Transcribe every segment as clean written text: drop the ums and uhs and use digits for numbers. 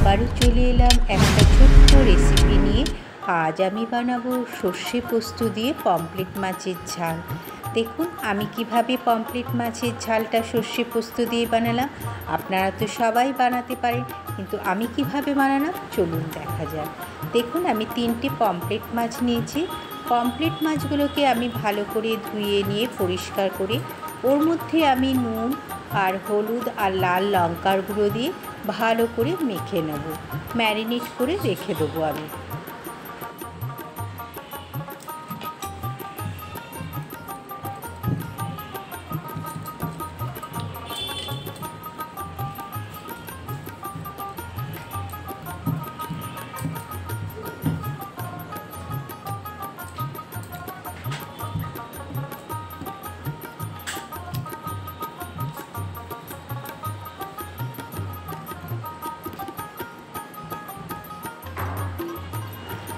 আবারও চলে এলাম একটা ছোট্ট রেসিপি নিয়ে। আজ আমি বানাবো সর্ষে পোস্ত দিয়ে পমফ্রেট মাছের ঝাল। দেখুন আমি কিভাবে পমফ্রেট মাছের ঝালটা সর্ষে পোস্ত দিয়ে বানালাম। আপনারা তো সবাই বানাতে পারেন, কিন্তু আমি কিভাবে বানালাম চলুন দেখা যাক। দেখুন আমি 3টে পমফ্রেট মাছ নিয়েছি। পমফ্রেট মাছগুলোকে আমি ভালো করে ধুয়ে নিয়ে পরিষ্কার করে ওর মধ্যে আমি নুন আর হলুদ আর লাল লঙ্কার গুঁড়ো দিয়ে ভালো করে মেখে নেব, ম্যারিনেট করে রেখে দেবো আমি।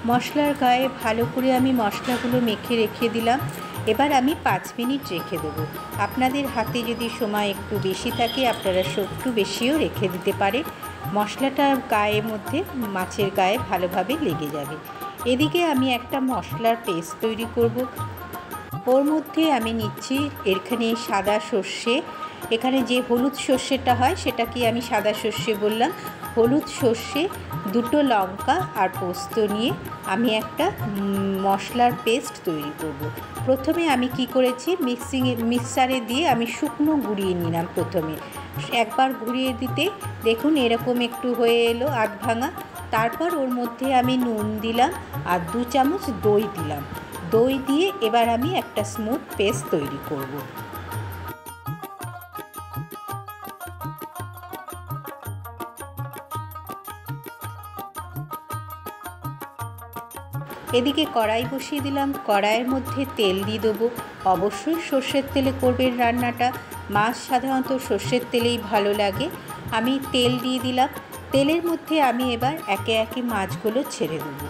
মশলার গায়ে ভালো করে আমি মশলাগুলো মেখে রেখে দিলাম। এবার আমি 5 মিনিট রেখে দেবো। আপনাদের হাতে যদি সময় একটু বেশি থাকে আপনারা একটু বেশিও রেখে দিতে পারেন। মশলাটা গায়ের মধ্যে মাছের গায়ে ভালোভাবে লেগে যাবে। এদিকে আমি একটা মশলার পেস্ট তৈরি করব। ওর মধ্যে আমি নিচ্ছি এখানে সাদা সর্ষে, এখানে যে হলুদ সর্ষেটা হয় সেটাকে আমি সাদা সর্ষে বললাম। হলুদ সর্ষে, 2টো লঙ্কা আর পোস্ত নিয়ে আমি একটা মশলার পেস্ট তৈরি করব। প্রথমে আমি কি করেছি, মিক্সারে দিয়ে আমি শুকনো গুঁড়িয়ে নিলাম। প্রথমে একবার ঘুরিয়ে দিতে দেখুন এরকম একটু হয়ে এলো আধ ভাঙা। তারপর ওর মধ্যে আমি নুন দিলাম আর 2 চামচ দই দিলাম। দই দিয়ে এবার আমি একটা স্মুথ পেস্ট তৈরি করব। এদিকে কড়াই বসিয়ে দিলাম। কড়াইয়ের মধ্যে তেল দিয়ে দেবো। অবশ্যই সর্ষের তেলে করবেন রান্নাটা। মাছ সাধারণত সর্ষের তেলেই ভালো লাগে। আমি তেল দিয়ে দিলাম। তেলের মধ্যে আমি এবার একে একে মাছগুলো ছেড়ে দেবো।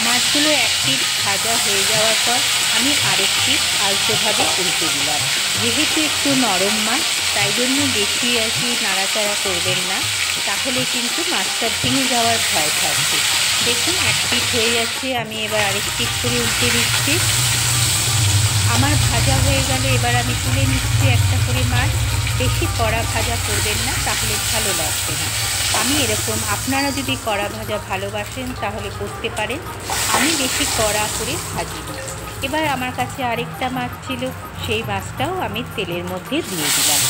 মাছগুলো এক পিঠ ভাজা হয়ে যাওয়ার পর আমি আরেক পিঠ আলতোভাবে উল্টে দিলাম। যেহেতু একটু নরম মাছ তাই জন্য বেশি নাড়াচাড়া করবেন না, তাহলে কিন্তু মাছটা ভেঙে যাওয়ার ভয় থাকবে। দেখুন এক পিঠ হয়ে যাচ্ছে, আমি এবার আরেক পিঠ করে উল্টে দিচ্ছি। আমার ভাজা হয়ে গেলে এবার আমি তুলে নিচ্ছি একটা করে মাছ। বেশি কড়া ভাজা করবেন না, তাহলে ভালো লাগবে না। আমি এরকম, আপনারা যদি কড়া ভাজা ভালোবাসেন তাহলে করতে পারেন। আমি বেশি কড়া করে ভাজি। এবার আমার কাছে আরেকটা মাছ ছিল, সেই মাছটাও আমি তেলের মধ্যে দিয়ে দিলাম।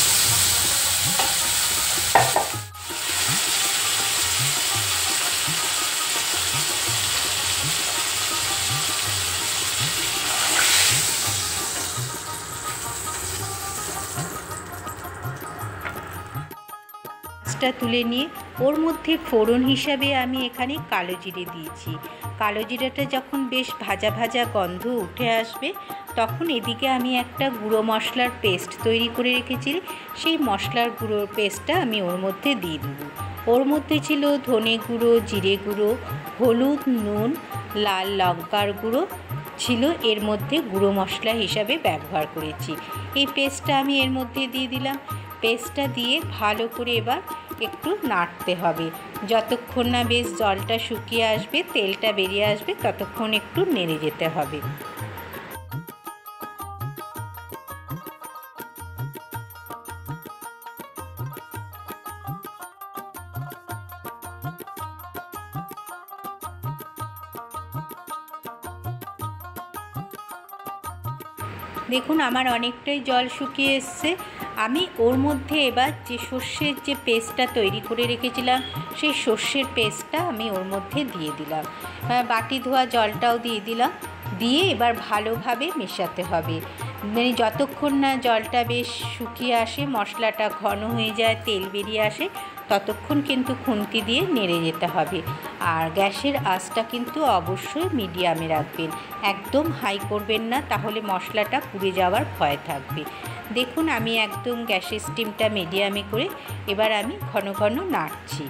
তুলে নিয়ে ওর মধ্যে ফোড়ন হিসাবে আমি এখানে কালো জিরে দিয়েছি। কালো জিরাটা যখন বেশ ভাজা ভাজা গন্ধ উঠে আসবে তখন এদিকে আমি একটা গুঁড়ো মশলার পেস্ট তৈরি করে রেখেছি, সেই মশলার গুঁড়োর পেস্টটা আমি ওর মধ্যে দিয়ে দেবো। ওর মধ্যে ছিল ধনে গুঁড়ো, জিরে গুঁড়ো, হলুদ, নুন, লাল লঙ্কার গুঁড়ো ছিল, এর মধ্যে গুঁড়ো মশলা হিসাবে ব্যবহার করেছি। এই পেস্টটা আমি এর মধ্যে দিয়ে দিলাম। পেস্টটা দিয়ে ভালো করে এবার একটু নাড়তে হবে। যতক্ষণ না বেশ জলটা শুকিয়ে আসবে, তেলটা বেরিয়ে আসবে, ততক্ষণ একটু নেড়ে যেতে হবে। দেখুন আমার অনেকটাই জল শুকিয়ে এসছে। আমি ওর মধ্যে এবার যে সর্ষের যে পেস্টটা তৈরি করে রেখেছিলাম সেই সর্ষের পেস্টটা আমি ওর মধ্যে দিয়ে দিলাম। বাটি ধোয়া জলটাও দিয়ে দিলাম। দিয়ে এবার ভালোভাবে মেশাতে হবে। মানে যতক্ষণ না জলটা বেশ শুকিয়ে আসে, মশলাটা ঘন হয়ে যায়, তেল বেরিয়ে আসে, ততক্ষণ কিন্তু খুন্তি দিয়ে নেড়ে যেতে হবে। আর গ্যাসের আঁচটা কিন্তু অবশ্যই মিডিয়ামে রাখবেন, একদম হাই করবেন না, তাহলে মশলাটা পুড়ে যাওয়ার ভয় থাকবে। দেখুন আমি একদম গ্যাসের স্টিমটা মিডিয়ামে করে এবার আমি ঘন ঘন নাড়ছি।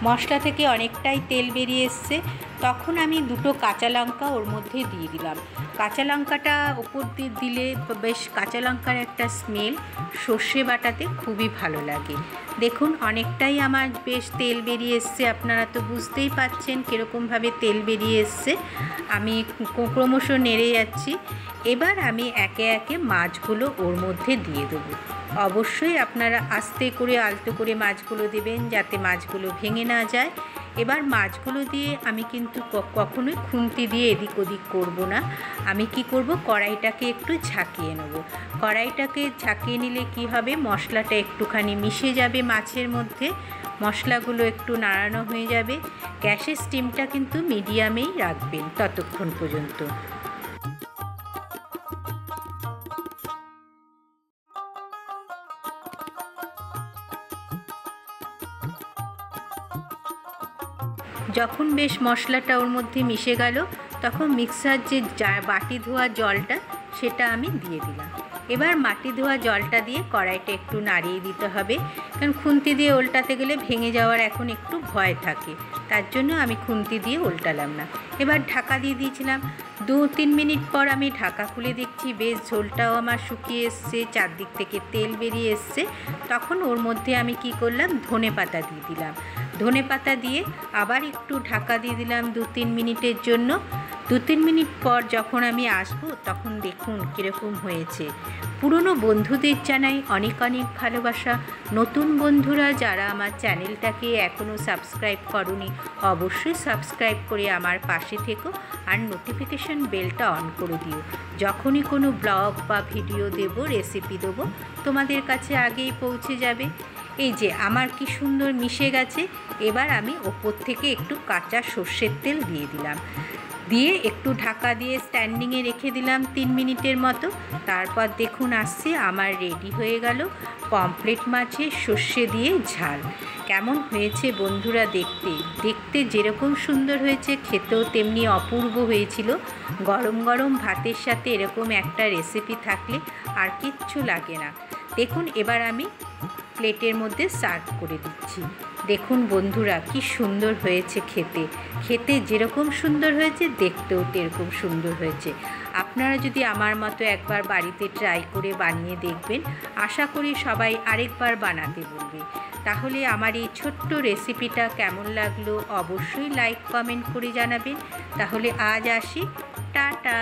মশলা থেকে অনেকটাই তেল বেরিয়ে এসছে, তখন আমি দুটো কাঁচা লঙ্কা ওর মধ্যে দিয়ে দিলাম। কাঁচা লঙ্কাটা ওপর দিয়ে দিলে বেশ কাঁচা লঙ্কার একটা স্মেল সর্ষে বাটাতে খুবই ভালো লাগে। দেখুন অনেকটাই আমার বেশ তেল বেরিয়ে এসছে, আপনারা তো বুঝতেই পাচ্ছেন কীরকমভাবে তেল বেরিয়ে এসছে। আমি ক্রমশ নেড়ে যাচ্ছি। এবার আমি একে একে মাছগুলো ওর মধ্যে দিয়ে দেবো। অবশ্যই আপনারা আস্তে করে আলতো করে মাছগুলো দেবেন, যাতে মাছগুলো ভেঙে না যায়। এবার মাছগুলো দিয়ে আমি কিন্তু কখনোই খুন্তি দিয়ে এদিক ওদিক করব না। আমি কি করব, কড়াইটাকে একটু ঝাঁকিয়ে নেব। কড়াইটাকে ঝাঁকিয়ে নিলে কি হবে, মশলাটা একটুখানি মিশে যাবে মাছের মধ্যে, মশলাগুলো একটু নাড়ানো হয়ে যাবে। গ্যাসের স্টিমটা কিন্তু মিডিয়ামেই রাখবেন ততক্ষণ পর্যন্ত। যখন বেশ মশলাটা ওর মধ্যে মিশে গেল, তখন মিক্সার যে বাটি ধোয়া জলটা সেটা আমি দিয়ে দিলাম। এবার মাটি ধোয়া জলটা দিয়ে কড়াইটা একটু নাড়িয়ে দিতে হবে, কারণ খুন্তি দিয়ে উল্টাতে গেলে ভেঙে যাওয়ার এখন একটু ভয় থাকে, তার জন্য আমি খুন্তি দিয়ে উল্টালাম না। এবার ঢাকা দিয়ে দিয়েছিলাম। 2-3 মিনিট পর আমি ঢাকা খুলে দেখছি বেশ ঝোলটাও আমার শুকিয়ে এসছে, চারদিক থেকে তেল বেরিয়ে এসছে। তখন ওর মধ্যে আমি কি করলাম, ধনেপাতা দিয়ে দিলাম। ধনেপাতা দিয়ে আবার একটু ঢাকা দিয়ে দিলাম 2-3 মিনিটের জন্য। 2-3 মিনিট পর যখন আমি আসবো, তখন দেখুন কীরকম হয়েছে। পুরনো বন্ধুদের জানাই অনেক অনেক ভালোবাসা। নতুন বন্ধুরা যারা আমার চ্যানেলটাকে এখনও সাবস্ক্রাইব করোনি, অবশ্যই সাবস্ক্রাইব করে আমার পাশে থেকো আর নোটিফিকেশন বেলটা অন করে দিও। যখনই কোনো ব্লগ বা ভিডিও দেব, রেসিপি দেবো, তোমাদের কাছে আগেই পৌঁছে যাবে। এই যে আমার কি সুন্দর মিশে গেছে। এবার আমি ওপর থেকে একটু কাঁচা সর্ষের তেল দিয়ে দিলাম, দিয়ে একটু ঢাকা দিয়ে স্ট্যান্ডিংয়ে রেখে দিলাম 3 মিনিটের মতো। তারপর দেখুন আসছে আমার রেডি হয়ে গেল পমফ্রেট মাছের সর্ষে দিয়ে ঝাল। কেমন হয়েছে বন্ধুরা দেখতে? দেখতে যেরকম সুন্দর হয়েছে, খেতেও তেমনি অপূর্ব হয়েছিল। গরম গরম ভাতের সাথে এরকম একটা রেসিপি থাকলে আর কিচ্ছু লাগে না। দেখুন এবার আমি প্লেটের মধ্যে সার্ভ করে দিচ্ছি। দেখুন বন্ধুরা কি সুন্দর হয়েছে খেতে। খেতে যেরকম সুন্দর হয়েছে, দেখতেও এরকম সুন্দর হয়েছে। আপনারা যদি আমার মতো একবার বাড়িতে ট্রাই করে বানিয়ে দেখবেন, আশা করি সবাই আরেকবার বানাতে বলবে। তাহলে আমার এই ছোট্ট রেসিপিটা কেমন লাগলো অবশ্যই লাইক কমেন্ট করে জানাবেন। তাহলে আজ আসি, টাটা।